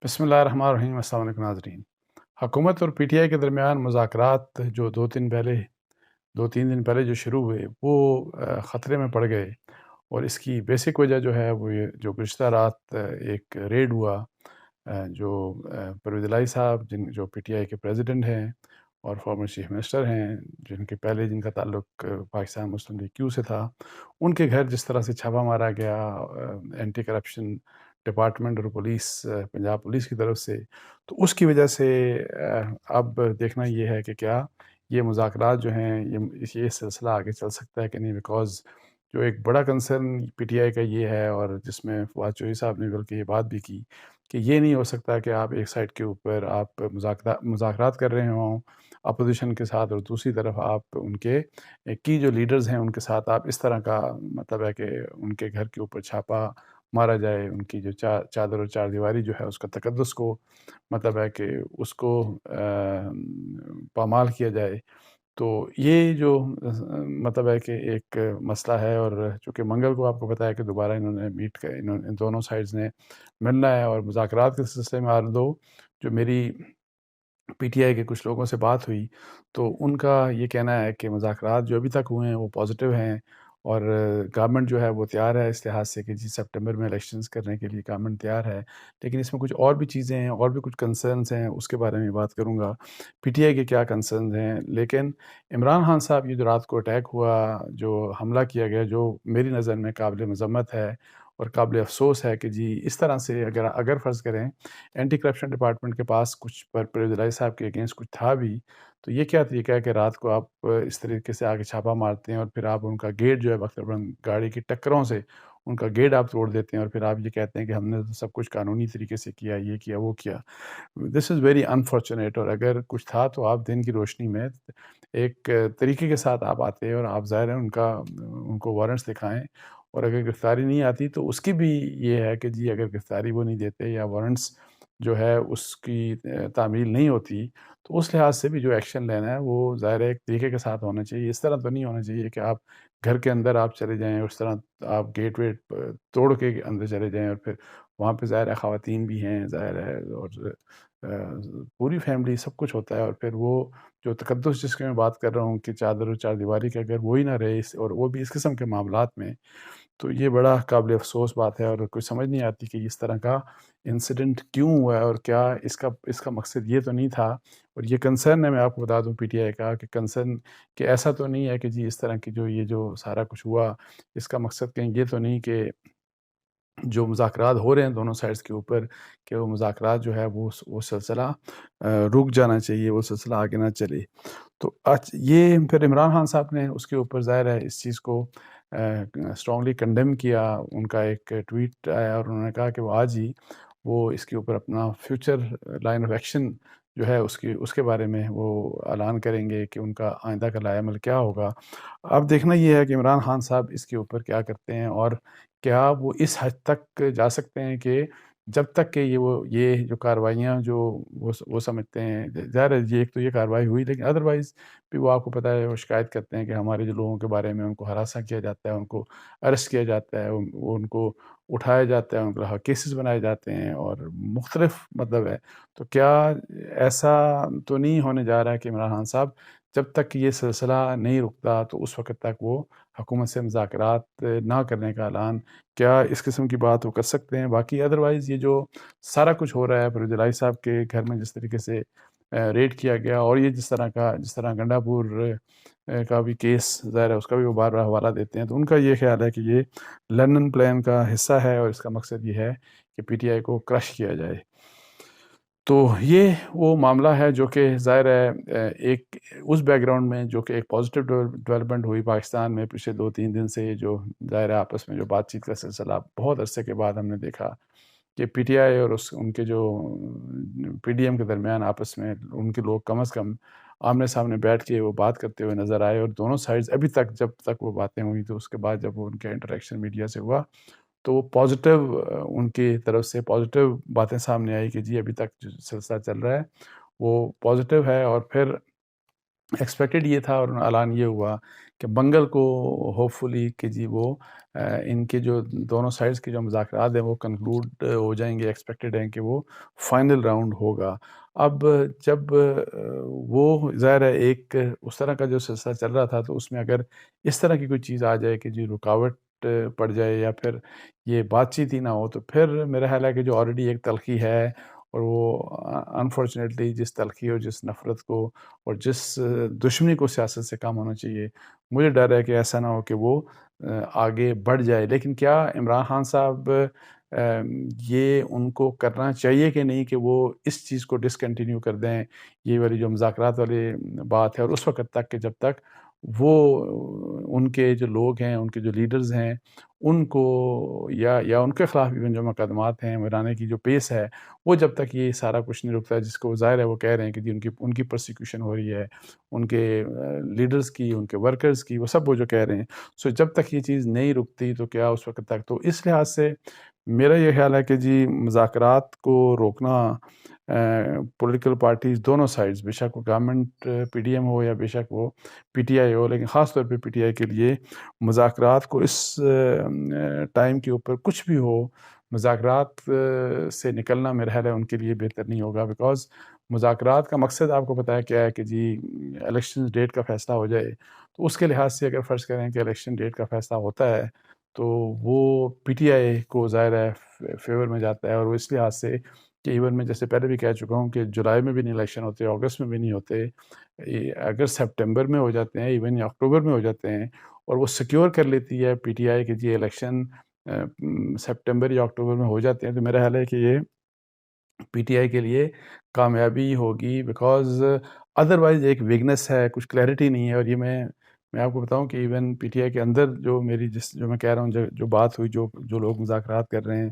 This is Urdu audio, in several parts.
بسم اللہ الرحمن الرحیم۔ السلام علیکم ناظرین۔ حکومت اور پی ٹی آئی کے درمیان مذاکرات جو دو تین دن پہلے جو شروع ہوئے وہ خطرے میں پڑ گئے، اور اس کی بیسک وجہ جو ہے وہ یہ جو گزشتہ رات ایک ریڈ ہوا جو پرویز الہی صاحب جو پی ٹی آئی کے پریزیڈنٹ ہیں اور فارمر چیف منسٹر ہیں، جن کا تعلق پاکستان مسلم لیگ کیو سے تھا، ان کے گھر جس طرح سے چھاپا مارا گیا اینٹی کرپشن ڈپارٹمنٹ اور پنجاب پولیس کی طرف سے، تو اس کی وجہ سے اب دیکھنا یہ ہے کہ کیا یہ مذاکرات جو ہیں یہ سلسلہ آگے چل سکتا ہے کہ نہیں، بیکاز جو ایک بڑا کنسرن پی ٹی آئی کا یہ ہے، اور جس میں فواد چوہدری صاحب نے بلکہ یہ بات بھی کی کہ یہ نہیں ہو سکتا کہ آپ ایک سائڈ کے اوپر آپ مذاکرات کر رہے ہوں اپوزیشن کے ساتھ، اور دوسری طرف آپ ان کے کی جو لیڈرز ہیں ان کے ساتھ آپ اس طرح کا مطلب ہے کہ ان کے گھر کے اوپر چھاپا مارا جائے، ان کی جو چادر اور چار دیواری جو ہے اس کا تقدس کو مطلب ہے کہ اس کو پامال کیا جائے۔ تو یہ جو مطلب ہے کہ ایک مسئلہ ہے، اور چونکہ منگل کو آپ کو پتہ ہے کہ دوبارہ انہوں نے میٹ کر ان دونوں سائڈز نے ملنا ہے، اور مذاکرات کے سلسلے میں جو میری پی ٹی آئی کے کچھ لوگوں سے بات ہوئی تو ان کا یہ کہنا ہے کہ مذاکرات جو ابھی تک ہوئے ہیں وہ پازیٹیو ہیں، اور گورنمنٹ جو ہے وہ تیار ہے اس لحاظ سے کہ سپٹمبر میں الیکشنز کرنے کے لیے گورنمنٹ تیار ہے، لیکن اس میں کچھ اور بھی چیزیں ہیں، اور بھی کچھ کنسرنز ہیں، اس کے بارے میں بات کروں گا پی ٹی آئی کے کیا کنسرنز ہیں۔ لیکن عمران خان صاحب یہ جو رات کو اٹیک ہوا، جو حملہ کیا گیا، جو میری نظر میں قابل مذمت ہے اور قابل افسوس ہے کہ اس طرح سے اگر فرض کریں اینٹی کرپشن ڈپارٹمنٹ کے پاس کچھ پرویز الہی صاحب کے اگینسٹ کچھ تھا بھی، تو یہ کیا طریقہ ہے کہ رات کو آپ اس طریقے سے آگے چھاپا مارتے ہیں، اور پھر آپ ان کا گیٹ جو ہے بختیار گاڑی کی ٹکروں سے ان کا گیٹ آپ توڑ دیتے ہیں، اور پھر آپ یہ کہتے ہیں کہ ہم نے تو سب کچھ قانونی طریقے سے کیا، یہ کیا وہ کیا۔ دس از ویری انفارچونیٹ، اور اگر کچھ تھا تو آپ دن کی روشنی میں ایک طریقے کے ساتھ آپ آتے ہیں، اور آپ ظاہر ہے ان کو وارنٹس دکھائیں، اور اگر گرفتاری نہیں آتی تو اس کی بھی یہ ہے کہ اگر گرفتاری وہ نہیں دیتے یا وارنٹس جو ہے اس کی تعمیل نہیں ہوتی، تو اس لحاظ سے بھی جو ایکشن لینا ہے وہ ظاہر ہے ایک طریقے کے ساتھ ہونا چاہیے۔ اس طرح تو نہیں ہونا چاہیے کہ آپ گھر کے اندر آپ چلے جائیں، اس طرح آپ گیٹ ویٹ توڑ کے اندر چلے جائیں، اور پھر وہاں پہ ظاہر ہے خواتین بھی ہیں، ظاہر ہے، اور پوری فیملی سب کچھ ہوتا ہے، اور پھر وہ جو تقدس جس کی میں بات کر رہا ہوں کہ چادر اور چار دیواری کے اگر وہی نہ رہے اور وہ بھی اس قسم کے معاملات میں، تو یہ بڑا قابل افسوس بات ہے، اور کوئی سمجھ نہیں آتی کہ اس طرح کا انسیڈنٹ کیوں ہوا ہے، اور کیا اس کا مقصد یہ تو نہیں تھا۔ اور یہ کنسرن ہے، میں آپ کو بتا دوں پی ٹی آئی کا کہ کنسرن کہ ایسا تو نہیں ہے کہ اس طرح کی یہ جو سارا کچھ ہوا، اس کا مقصد کہیں یہ تو نہیں کہ جو مذاکرات ہو رہے ہیں دونوں سائڈز کے اوپر، کہ وہ مذاکرات جو ہے وہ سلسلہ رک جانا چاہیے، وہ سلسلہ آگے نہ چلے۔ تو یہ پھر عمران خان صاحب نے اس کے اوپر ظاہر ہے اس چیز کو اسٹرانگلی کنڈیم کیا۔ ان کا ایک ٹویٹ آیا اور انہوں نے کہا کہ وہ آج ہی وہ اس کے اوپر اپنا فیوچر لائن آف ایکشن جو ہے اس کے بارے میں وہ اعلان کریں گے کہ ان کا آئندہ کا لائحہ عمل کیا ہوگا۔ اب دیکھنا یہ ہے کہ عمران خان صاحب اس کے اوپر کیا کرتے ہیں، اور کیا وہ اس حد تک جا سکتے ہیں کہ جب تک کہ یہ جو کارروائیاں جو وہ سمجھتے ہیں، ظاہر ہے ایک تو یہ کارروائی ہوئی، لیکن ادروائز بھی وہ آپ کو پتہ ہے وہ شکایت کرتے ہیں کہ ہمارے جو لوگوں کے بارے میں ان کو ہراساں کیا جاتا ہے، ان کو ارسٹ کیا جاتا ہے، ان کو اٹھایا جاتا ہے، ان کے کیسز بنائے جاتے ہیں، اور مختلف مطلب ہے۔ تو کیا ایسا تو نہیں ہونے جا رہا ہے کہ عمران خان صاحب جب تک یہ سلسلہ نہیں رکتا تو اس وقت تک وہ حکومت سے مذاکرات نہ کرنے کا اعلان، کیا اس قسم کی بات وہ کر سکتے ہیں؟ باقی ادروائز یہ جو سارا کچھ ہو رہا ہے پرویز الہی صاحب کے گھر میں جس طریقے سے ریڈ کیا گیا، اور یہ جس طرح گنڈا پور کا بھی کیس ظاہر ہے اس کا بھی وہ بار بار حوالہ دیتے ہیں، تو ان کا یہ خیال ہے کہ یہ لندن پلان کا حصہ ہے، اور اس کا مقصد یہ ہے کہ پی ٹی آئی کو کرش کیا جائے۔ تو یہ وہ معاملہ ہے جو کہ ظاہر ہے ایک اس بیک گراؤنڈ میں جو کہ ایک پازیٹیو ڈیولپمنٹ ہوئی پاکستان میں پچھلے 2-3 دن سے، جو ظاہر ہے آپس میں جو بات چیت کا سلسلہ بہت عرصے کے بعد ہم نے دیکھا کہ پی ٹی آئی اور ان کے جو پی ڈی ایم کے درمیان آپس میں ان کے لوگ کم از کم آمنے سامنے بیٹھ کے وہ بات کرتے ہوئے نظر آئے، اور دونوں سائڈز ابھی تک جب تک وہ باتیں ہوئی تو اس کے بعد جب وہ ان کا انٹریکشن میڈیا سے ہوا تو وہ پازیٹیو ان کی طرف سے پازیٹیو باتیں سامنے آئی کہ ابھی تک جو سلسلہ چل رہا ہے وہ پازیٹیو ہے۔ اور پھر ایکسپیکٹڈ یہ تھا اور اعلان یہ ہوا کہ منگل کو ہوپ فلی کہ جی وہ ان کے جو دونوں سائڈز کے جو مذاکرات ہیں وہ کنکلوڈ ہو جائیں گے، ایکسپیکٹڈ ہیں کہ وہ فائنل راؤنڈ ہوگا۔ اب جب وہ ظاہر ہے ایک اس طرح کا جو سلسلہ چل رہا تھا، تو اس میں اگر اس طرح کی کوئی چیز آ جائے کہ جی رکاوٹ پڑ جائے یا پھر یہ بات چیت ہی نہ ہو، تو پھر میرا خیال ہے کہ جو آلریڈی ایک تلخی ہے، اور وہ انفارچونیٹلی جس تلخی اور جس نفرت کو اور جس دشمنی کو سیاست سے کام ہونا چاہیے، مجھے ڈر ہے کہ ایسا نہ ہو کہ وہ آگے بڑھ جائے۔ لیکن کیا عمران خان صاحب یہ ان کو کرنا چاہیے کہ نہیں کہ وہ اس چیز کو ڈسکنٹینیو کر دیں، یہ والی جو مذاکرات والی بات ہے، اور اس وقت تک کہ جب تک وہ ان کے جو لوگ ہیں، ان کے جو لیڈرز ہیں، ان کو یا ان کے خلاف ایون جو مقدمات ہیں ویرانے کی جو پیس ہے، وہ جب تک یہ سارا کچھ نہیں رکتا، جس کو ظاہر ہے وہ کہہ رہے ہیں کہ جی ان کی پرسیکیوشن ہو رہی ہے، ان کے لیڈرز کی، ان کے ورکرز کی، وہ سب وہ جو کہہ رہے ہیں، سو جب تک یہ چیز نہیں رکتی تو کیا اس وقت تک، تو اس لحاظ سے میرا یہ خیال ہے کہ جی مذاکرات کو روکنا پولیٹیکل پارٹیز دونوں سائڈز، بے شک وہ گورنمنٹ پی ڈی ایم ہو یا بے شک وہ پی ٹی آئی ہو، لیکن خاص طور پہ پی ٹی آئی کے لیے مذاکرات کو اس ٹائم کے اوپر کچھ بھی ہو، مذاکرات سے نکلنا میرا خیال ہے ان کے لیے بہتر نہیں ہوگا، بیکاز مذاکرات کا مقصد آپ کو پتہ ہے کیا ہے کہ جی الیکشن ڈیٹ کا فیصلہ ہو جائے، تو اس کے لحاظ سے اگر فرض کریں کہ الیکشن ڈیٹ کا فیصلہ ہوتا ہے تو وہ پی ٹی آئی کو ظاہر ہے فیور میں جاتا ہے، اور وہ اس لحاظ سے کہ ایون میں جیسے پہلے بھی کہہ چکا ہوں کہ جولائی میں بھی نہیں الیکشن ہوتے، اگست میں بھی نہیں ہوتے، اگر سپٹمبر میں ہو جاتے ہیں ایون یا اکتوبر میں ہو جاتے ہیں، اور وہ سیکیور کر لیتی ہے پی ٹی آئی کہ جی الیکشن سپٹمبر یا اکتوبر میں ہو جاتے ہیں، تو میرا خیال ہے کہ یہ پی ٹی آئی کے لیے کامیابی ہوگی، بیکاز ادروائز ایک ویگنس ہے، کچھ کلیئرٹی نہیں ہے۔ اور یہ میں آپ کو بتاؤں کہ ایون پی ٹی آئی کے اندر جو میری جو میں کہہ رہا ہوں جو بات ہوئی، جو لوگ مذاکرات کر رہے ہیں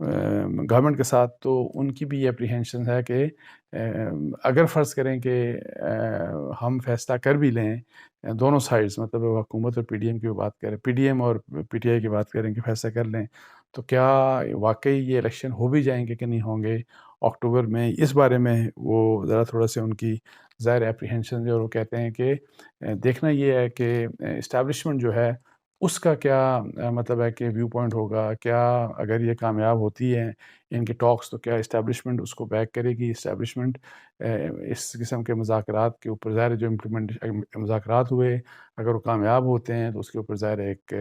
گورنمنٹ کے ساتھ، تو ان کی بھی یہ اپریہینشن ہے کہ اگر فرض کریں کہ ہم فیصلہ کر بھی لیں، دونوں سائڈز مطلب حکومت اور پی ڈی ایم کی بات کریں، پی ڈی ایم اور پی ٹی آئی کی بات کریں کہ فیصلہ کر لیں، تو کیا واقعی یہ الیکشن ہو بھی جائیں گے کہ نہیں ہوں گے اکتوبر میں؟ اس بارے میں وہ ذرا تھوڑا سے ان کی ظاہر اپریہینشن جو، اور وہ کہتے ہیں کہ دیکھنا یہ ہے کہ اسٹیبلشمنٹ جو ہے اس کا کیا مطلب ہے کہ ویو پوائنٹ ہوگا، کیا اگر یہ کامیاب ہوتی ہے ان کے ٹاکس، تو کیا اسٹیبلشمنٹ اس کو بیک کرے گی؟ اسٹیبلشمنٹ اس قسم کے مذاکرات کے اوپر ظاہر جو مذاکرات ہوئے اگر وہ کامیاب ہوتے ہیں تو اس کے اوپر ظاہر ایک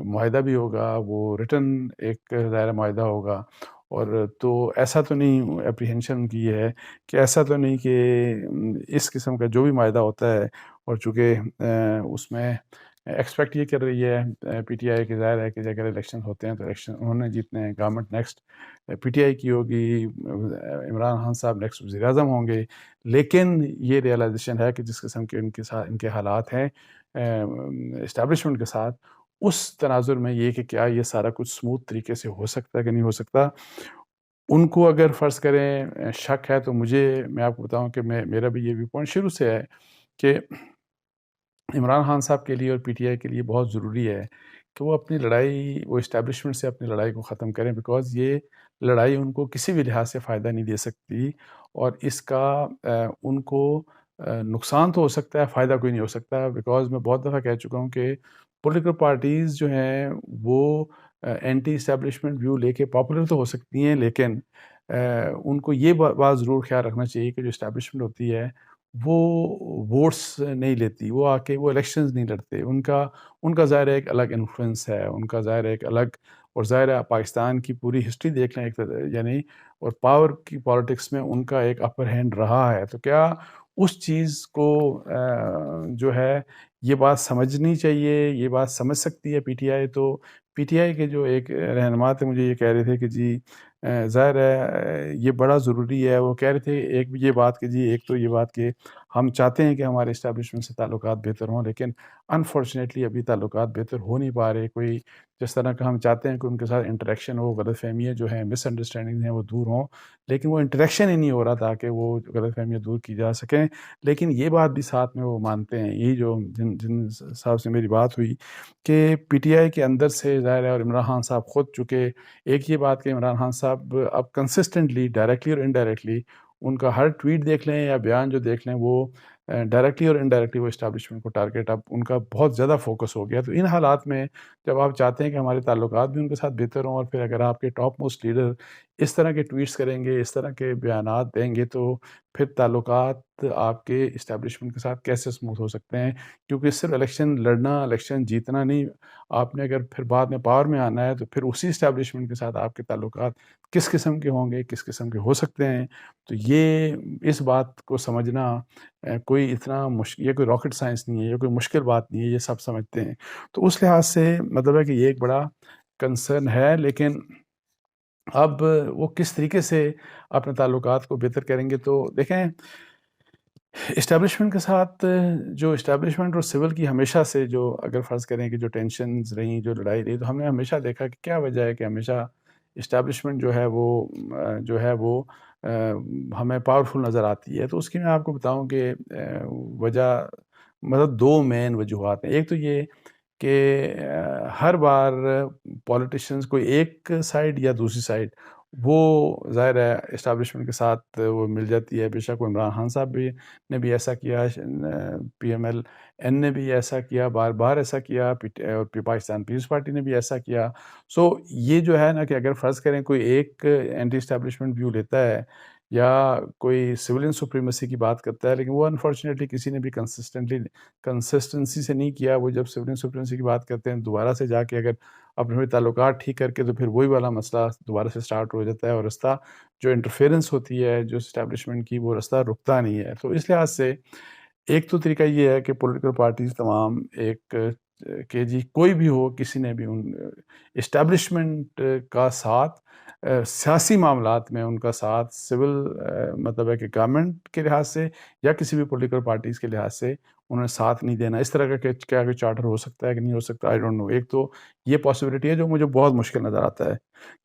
معاہدہ بھی ہوگا، وہ ریٹن ایک ظاہر معاہدہ ہوگا، اور تو ایسا تو نہیں، اپریہینشن کی یہ ہے کہ ایسا تو نہیں کہ اس قسم کا جو بھی معاہدہ ہوتا ہے، اور چونکہ اس میں ایکسپیکٹ یہ کر رہی ہے پی ٹی آئی کہ ظاہر ہے کہ اگر الیکشن ہوتے ہیں تو الیکشن انہوں نے جیتنے ہیں، government next P T I کی ہوگی، عمران خان صاحب نیکسٹ وزیر اعظم ہوں گے، لیکن یہ ریئلائزیشن ہے کہ جس قسم کے ان کے حالات ہیں اسٹیبلشمنٹ کے ساتھ، اس تناظر میں یہ کہ کیا یہ سارا کچھ سموتھ طریقے سے ہو سکتا ہے کہ نہیں ہو سکتا، ان کو اگر فرض کریں شک ہے، تو میں آپ کو بتاؤں کہ میرا بھی یہ ویو پوائنٹ شروع سے ہے کہ عمران خان صاحب کے لیے اور پی ٹی آئی کے لیے بہت ضروری ہے کہ وہ اپنی لڑائی، وہ اسٹیبلشمنٹ سے اپنی لڑائی کو ختم کریں، بیکاز یہ لڑائی ان کو کسی بھی لحاظ سے فائدہ نہیں دے سکتی، اور اس کا ان کو نقصان تو ہو سکتا ہے، فائدہ کوئی نہیں ہو سکتا، بیکاز میں بہت دفعہ کہہ چکا ہوں کہ پولیٹیکل پارٹیز جو ہیں وہ اینٹی اسٹیبلشمنٹ ویو لے کے پاپولر تو ہو سکتی ہیں، لیکن ان کو یہ بات ضرور خیال رکھنا چاہیے کہ جو اسٹیبلشمنٹ ہوتی ہے وہ ووٹس نہیں لیتی، وہ آ کے وہ الیکشنز نہیں لڑتے، ان کا ظاہر ایک الگ انفلوئنس ہے، ان کا ظاہر ایک الگ، اور ظاہر ہے پاکستان کی پوری ہسٹری دیکھ لیں یعنی، اور پاور کی پالیٹکس میں ان کا ایک اپر ہینڈ رہا ہے، تو کیا اس چیز کو جو ہے یہ بات سمجھنی چاہیے، یہ بات سمجھ سکتی ہے پی ٹی آئی؟ تو پی ٹی آئی کے جو ایک رہنما تھے مجھے یہ کہہ رہے تھے کہ جی ظاہر ہے یہ بڑا ضروری ہے، وہ کہہ رہے تھے ایک یہ بات کہ جی ایک تو یہ بات کہ ہم چاہتے ہیں کہ ہمارے اسٹیبلشمنٹ سے تعلقات بہتر ہوں، لیکن انفارچونیٹلی ابھی تعلقات بہتر ہو نہیں پا رہے، کوئی جس طرح کا ہم چاہتے ہیں کہ ان کے ساتھ انٹریکشن ہو، غلط فہمیاں جو ہیں، مس انڈرسٹینڈنگ ہیں وہ دور ہوں، لیکن وہ انٹریکشن ہی نہیں ہو رہا تاکہ وہ غلط فہمیاں دور کی جا سکیں۔ لیکن یہ بات بھی ساتھ میں وہ مانتے ہیں، یہی جو جن صاحب سے میری بات ہوئی کہ پی ٹی آئی کے اندر سے ظاہر ہے، اور عمران خان صاحب خود، چونکہ ایک یہ بات کہ عمران خان صاحب اب کنسسٹنٹلی ڈائریکٹلی اور انڈائریکٹلی ان کا ہر ٹویٹ دیکھ لیں یا بیان جو دیکھ لیں، وہ ڈائریکٹلی اور انڈائریکٹلی وہ اسٹیبلشمنٹ کو ٹارگیٹ اب ان کا بہت زیادہ فوکس ہو گیا. تو ان حالات میں جب آپ چاہتے ہیں کہ ہمارے تعلقات بھی ان کے ساتھ بہتر ہوں، اور پھر اگر آپ کے ٹاپ موسٹ لیڈر اس طرح کے ٹویٹس کریں گے، اس طرح کے بیانات دیں گے، تو پھر تعلقات آپ کے اسٹیبلشمنٹ کے ساتھ کیسے اسموتھ ہو سکتے ہیں؟ کیونکہ صرف الیکشن لڑنا، الیکشن جیتنا نہیں، آپ نے اگر پھر بعد میں پاور میں آنا ہے تو پھر اسی اسٹیبلشمنٹ کے ساتھ آپ کے تعلقات کس قسم کے ہوں گے، کس قسم کے ہو سکتے ہیں. تو یہ اس بات کو سمجھنا کوئی اتنا یہ کوئی راکٹ سائنس نہیں ہے، یہ کوئی مشکل بات نہیں ہے، یہ سب سمجھتے ہیں. تو اس لحاظ سے مطلب ہے کہ یہ ایک بڑا کنسرن ہے. لیکن اب وہ کس طریقے سے اپنے تعلقات کو بہتر کریں گے؟ تو دیکھیں، اسٹیبلشمنٹ کے ساتھ جو اسٹیبلشمنٹ اور سول کی ہمیشہ سے جو اگر فرض کریں کہ جو ٹینشنز رہیں، جو لڑائی رہی، تو ہم نے ہمیشہ دیکھا کہ کیا وجہ ہے کہ ہمیشہ اسٹیبلشمنٹ جو ہے وہ ہمیں پاورفل نظر آتی ہے. تو اس کی میں آپ کو بتاؤں کہ وجہ مطلب دو مین وجوہات ہیں. ایک تو یہ کہ ہر بار پولیٹیشنز کوئی ایک سائڈ یا دوسری سائڈ وہ ظاہر ہے اسٹیبلشمنٹ کے ساتھ وہ مل جاتی ہے. بے شک وہ عمران خان صاحب نے بھی ایسا کیا، پی ایم ایل این نے بھی ایسا کیا، بار بار ایسا کیا، اور پاکستان پیپلز پارٹی نے بھی ایسا کیا. سو یہ جو ہے نا کہ اگر فرض کریں کوئی ایک اینٹی اسٹیبلشمنٹ ویو لیتا ہے یا کوئی سولین سپریمیسی کی بات کرتا ہے، لیکن وہ انفارچونیٹلی کسی نے بھی کنسسٹنسی سے نہیں کیا. وہ جب سولین سپریمیسی کی بات کرتے ہیں دوبارہ سے جا کے اگر اپنے تعلقات ٹھیک کر کے تو پھر وہی والا مسئلہ دوبارہ سے سٹارٹ ہو جاتا ہے، اور رستہ جو انٹرفیرنس ہوتی ہے جو اسٹیبلشمنٹ کی، وہ رستہ رکتا نہیں ہے. تو اس لحاظ سے ایک تو طریقہ یہ ہے کہ پولیٹیکل پارٹیز تمام ایک کہ جی کوئی بھی ہو، کسی نے بھی ان اسٹیبلشمنٹ کا ساتھ سیاسی معاملات میں ان کا ساتھ سول مطلب ہے کہ گورنمنٹ کے لحاظ سے یا کسی بھی پولیٹیکل پارٹیز کے لحاظ سے انہوں نے ساتھ نہیں دینا. اس طرح کا کیا کوئی چارٹر ہو سکتا ہے کہ نہیں ہو سکتا؟ I don't know. ایک تو یہ پاسبلٹی ہے جو مجھے بہت مشکل نظر آتا ہے،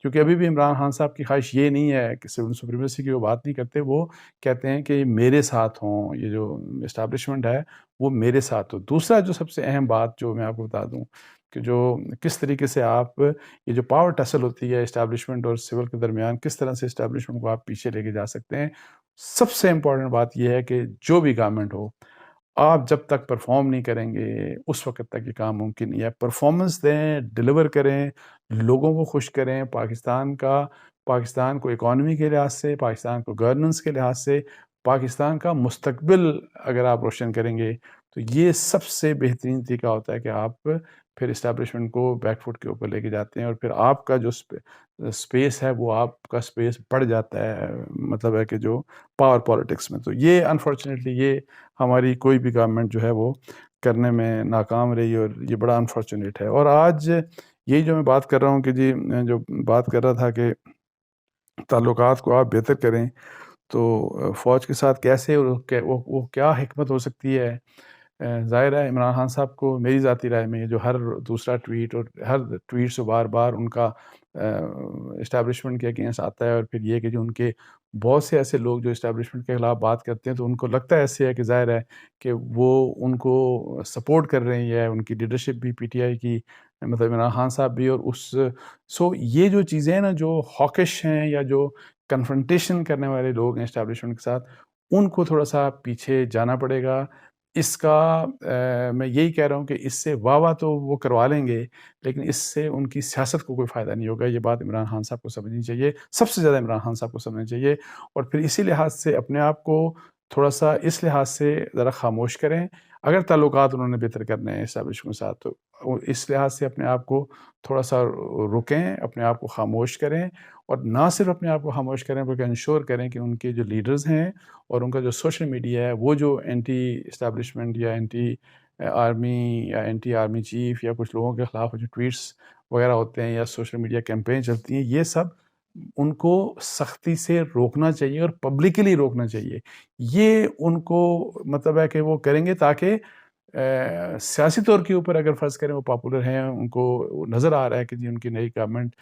کیونکہ ابھی بھی عمران خان صاحب کی خواہش یہ نہیں ہے کہ سول سپریمیسی کی وہ بات نہیں کرتے. وہ کہتے ہیں کہ میرے ساتھ ہوں، یہ جو اسٹیبلشمنٹ ہے وہ میرے ساتھ ہو. دوسرا جو سب سے اہم بات جو میں آپ کو بتا دوں کہ جو کس طریقے سے آپ یہ جو پاور ٹسل ہوتی ہے اسٹیبلشمنٹ اور سول کے درمیان، کس طرح سے اسٹیبلشمنٹ کو آپ پیچھے لے کے جا سکتے ہیں. سب سے امپورٹنٹ بات یہ ہے کہ جو بھی گورنمنٹ ہو، آپ جب تک پرفارم نہیں کریں گے اس وقت تک یہ کام ممکن نہیں ہے. پرفارمنس دیں، ڈیلیور کریں، لوگوں کو خوش کریں. پاکستان کو اکانومی کے لحاظ سے، پاکستان کو گورننس کے لحاظ سے، پاکستان کا مستقبل اگر آپ روشن کریں گے تو یہ سب سے بہترین طریقہ ہوتا ہے کہ آپ پھر اسٹیبلشمنٹ کو بیک فٹ کے اوپر لے کے جاتے ہیں، اور پھر آپ کا جو اسپیس ہے وہ آپ کا اسپیس بڑھ جاتا ہے، مطلب ہے کہ جو پاور پالیٹکس میں. تو یہ انفارچونیٹلی یہ ہماری کوئی بھی گورنمنٹ جو ہے وہ کرنے میں ناکام رہی، اور یہ بڑا انفارچونیٹ ہے. اور آج یہی جو میں بات کر رہا ہوں کہ جی میں جو بات کر رہا تھا کہ تعلقات کو آپ بہتر کریں، تو فوج کے ساتھ کیسے وہ کیا حکمت ہو سکتی ہے. ظاہر ہے عمران خان صاحب کو میری ذاتی رائے میں جو ہر دوسرا ٹویٹ اور ہر ٹویٹ سے بار بار ان کا اسٹیبلشمنٹ کے اگینسٹ آتا ہے، اور پھر یہ کہ جو ان کے بہت سے ایسے لوگ جو اسٹیبلشمنٹ کے خلاف بات کرتے ہیں تو ان کو لگتا ہے ایسے ہے کہ ظاہر ہے کہ وہ ان کو سپورٹ کر رہی ہے، ان کی لیڈرشپ بھی پی ٹی آئی کی، مطلب عمران خان صاحب بھی. اور سو یہ جو چیزیں ہیں نا جو ہاکش ہیں یا جو کنفرنٹیشن کرنے والے لوگ ہیں اسٹیبلشمنٹ کے ساتھ، ان کو تھوڑا سا پیچھے جانا پڑے گا. اس کا میں یہی کہہ رہا ہوں کہ اس سے واہ تو وہ کروا لیں گے، لیکن اس سے ان کی سیاست کو کوئی فائدہ نہیں ہوگا. یہ بات عمران خان صاحب کو سمجھنی چاہیے، سب سے زیادہ عمران خان صاحب کو سمجھنی چاہیے. اور پھر اسی لحاظ سے اپنے آپ کو تھوڑا سا اس لحاظ سے ذرا خاموش کریں. اگر تعلقات انہوں نے بہتر کرنے ہیں اسٹیبلشمنٹ کے ساتھ تو اس لحاظ سے اپنے آپ کو تھوڑا سا رکیں، اپنے آپ کو خاموش کریں. اور نہ صرف اپنے آپ کو خاموش کریں بلکہ انشور کریں کہ ان کے جو لیڈرز ہیں اور ان کا جو سوشل میڈیا ہے وہ جو اینٹی اسٹیبلشمنٹ یا اینٹی آرمی یا اینٹی آرمی چیف یا کچھ لوگوں کے خلاف جو ٹویٹس وغیرہ ہوتے ہیں یا سوشل میڈیا کیمپین چلتی ہیں، یہ سب ان کو سختی سے روکنا چاہیے اور پبلکلی روکنا چاہیے. یہ ان کو مطلب ہے کہ وہ کریں گے تاکہ سیاسی طور کے اوپر اگر فرض کریں وہ پاپولر ہیں، ان کو نظر آ رہا ہے کہ جی ان کی نئی گورنمنٹ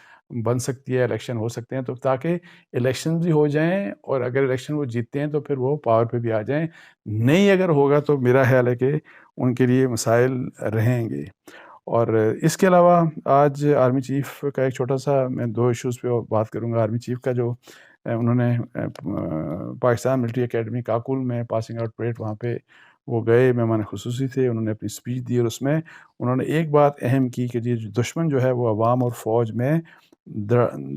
بن سکتی ہے، الیکشن ہو سکتے ہیں، تو تاکہ الیکشن بھی ہو جائیں اور اگر الیکشن وہ جیتتے ہیں تو پھر وہ پاور پہ بھی آ جائیں. نہیں اگر ہوگا تو میرا خیال ہے کہ ان کے لیے مسائل رہیں گے. اور اس کے علاوہ آج آرمی چیف کا ایک چھوٹا سا میں دو ایشوز پہ بات کروں گا. آرمی چیف کا جو انہوں نے پاکستان ملٹری اکیڈمی کاکل میں پاسنگ آؤٹ پریڈ وہاں پہ وہ گئے، مہمان خصوصی تھے، انہوں نے اپنی اسپیچ دی، اور اس میں انہوں نے ایک بات اہم کی کہ یہ دشمن جو ہے وہ عوام اور فوج میں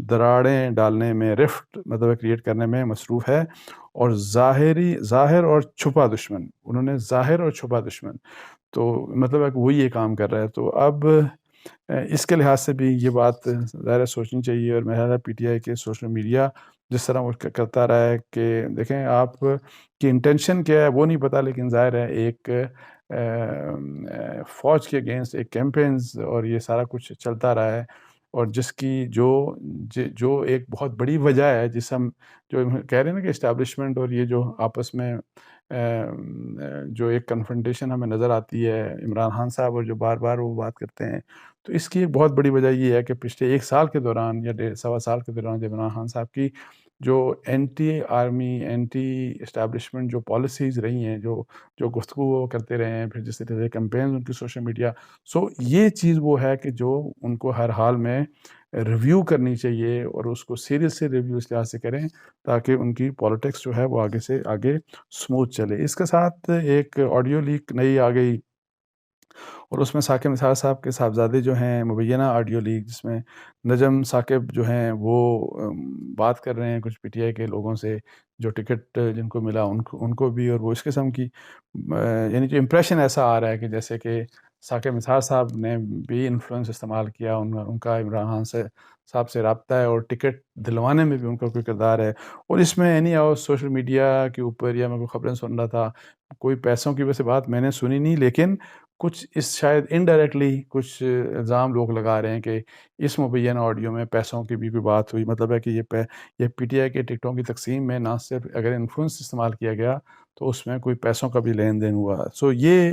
دراڑیں ڈالنے میں، رفٹ مطلب کریٹ کرنے میں مصروف ہے، اور ظاہر اور چھپا دشمن، انہوں نے ظاہر اور چھپا دشمن، تو مطلب ہے کہ وہی یہ کام کر رہا ہے۔ تو اب اس کے لحاظ سے بھی یہ بات ظاہر سوچنی چاہیے، اور میرا پی ٹی آئی کے سوشل میڈیا جس طرح وہ کرتا رہا ہے کہ دیکھیں آپ کی انٹینشن کیا ہے وہ نہیں پتہ، لیکن ظاہر ہے ایک فوج کے اگینسٹ ایک کیمپینز اور یہ سارا کچھ چلتا رہا ہے، اور جس کی جو ایک بہت بڑی وجہ ہے، جس ہم جو کہہ رہے ہیں نا کہ اسٹیبلشمنٹ اور یہ جو آپس میں جو ایک کنفرنٹیشن ہمیں نظر آتی ہے عمران خان صاحب، اور جو بار بار وہ بات کرتے ہیں، تو اس کی ایک بہت بڑی وجہ یہ ہے کہ پچھلے 1 سال کے دوران یا 1.5 سوا سال کے دوران جب عمران خان صاحب کی جو اینٹی آرمی، اینٹی اسٹیبلشمنٹ جو پالیسیز رہی ہیں، جو گفتگو وہ کرتے رہے ہیں، پھر جس طرح سے کمپینز ان کی سوشل میڈیا، یہ چیز وہ ہے کہ جو ان کو ہر حال میں ریویو کرنی چاہیے، اور اس کو سیریس سے ریویو اس لحاظ سے کریں تاکہ ان کی پالیٹکس جو ہے وہ آگے سے آگے سموتھ چلے۔ اس کے ساتھ ایک آڈیو لیک نئی آ گئی، اور اس میں ثاقب نثار صاحب کے صاحبزادے جو ہیں، مبینہ آڈیو لیک جس میں نجم ثاقب جو ہیں وہ بات کر رہے ہیں کچھ پی ٹی آئی کے لوگوں سے جو ٹکٹ جن کو ملا ان کو بھی، اور وہ اس قسم کی یعنی کہ امپریشن ایسا آ رہا ہے کہ جیسے کہ ثاقب نثار صاحب نے بھی انفلوئنس استعمال کیا، ان کا عمران خان صاحب سے رابطہ ہے، اور ٹکٹ دلوانے میں بھی ان کا کوئی کردار ہے۔ اور اس میں یعنی سوشل میڈیا کے اوپر یا میں کوئی خبریں سن رہا تھا، کوئی پیسوں کی ویسے بات میں نے سنی نہیں، لیکن کچھ اس شاید انڈائریکٹلی کچھ الزام لوگ لگا رہے ہیں کہ اس مبینہ آڈیو میں پیسوں کی بھی کوئی بات ہوئی، مطلب ہے کہ یہ پی ٹی آئی کے ٹکٹوں کی تقسیم میں نہ صرف اگر انفلوئنس استعمال کیا گیا تو اس میں کوئی پیسوں کا بھی لین دین ہوا۔ یہ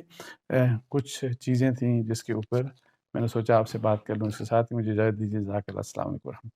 کچھ چیزیں تھیں جس کے اوپر میں نے سوچا آپ سے بات کر لوں۔ اس کے ساتھ ہی مجھے اجازت دیجیے۔ جزاک اللہ، السلام علیکم۔